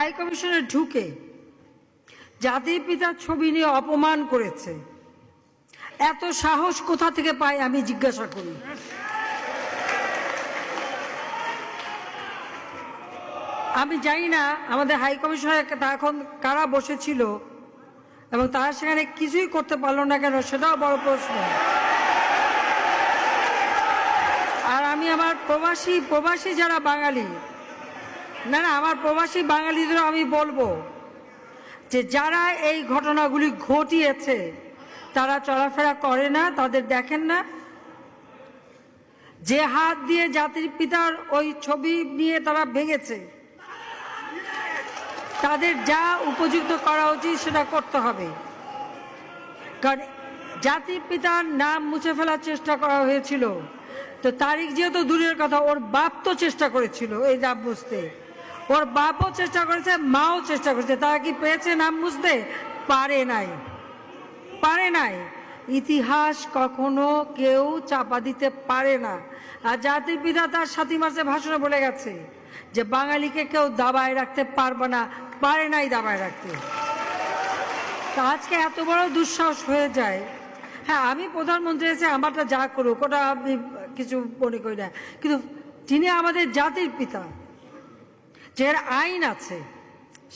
High কমিশনে ঢুকে জাতির পিতার ছবি নিয়ে অপমান করেছে। এত সাহস কোথা থেকে পায় আমি জিজ্ঞাসা করি। আমি জানি না আমাদের হাই কমিশনে এখন কারা বসেছিল এবং তারা সেখানে কিছুই করতে পারলো না কেন, সেটাও বড় প্রশ্ন। আর আমি আমার প্রবাসী যারা বাঙালি, না আমার প্রবাসী বাঙালিদেরও আমি বলবো যে যারা এই ঘটনাগুলি ঘটিয়েছে তারা চলাফেরা করে না, তাদের দেখেন না। যে হাত দিয়ে জাতির পিতার ওই ছবি নিয়ে তারা ভেঙেছে, তাদের যা উপযুক্ত করা উচিত সেটা করতে হবে। কারণ জাতির পিতার নাম মুছে ফেলার চেষ্টা করা হয়েছিল, তো তারিখ যেহেতু দূরের কথা, ওর বাপ তো চেষ্টা করেছিল এই নাম মুছতে, ওর বাপও চেষ্টা করেছে, মাও চেষ্টা করেছে। তারা কি পেয়েছে নাম মুছতে? পারে নাই। ইতিহাস কখনো কেউ চাপা দিতে পারে না। আর জাতির পিতা তার 7 মার্চে ভাষণে বলে গেছে যে বাঙালিকে কেউ দাবায় রাখতে পারবে না, পারে নাই দাবায় রাখতে। তা আজকে এত বড় দুঃসাহস হয়ে যায়। হ্যাঁ, আমি প্রধানমন্ত্রী এসে আমারটা যা করুক ওটা আমি কিছু মনে করি না, কিন্তু তিনি আমাদের জাতির পিতা, যে আইন আছে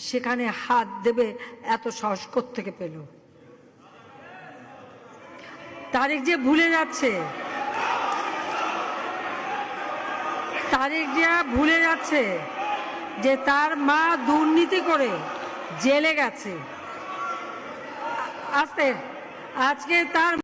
সেখানে হাত দেবে এত সাহস কোত্থেকে পেল? তারিখ যে ভুলে যাচ্ছে যে তার মা দুর্নীতি করে জেলে গেছে। আজকে তার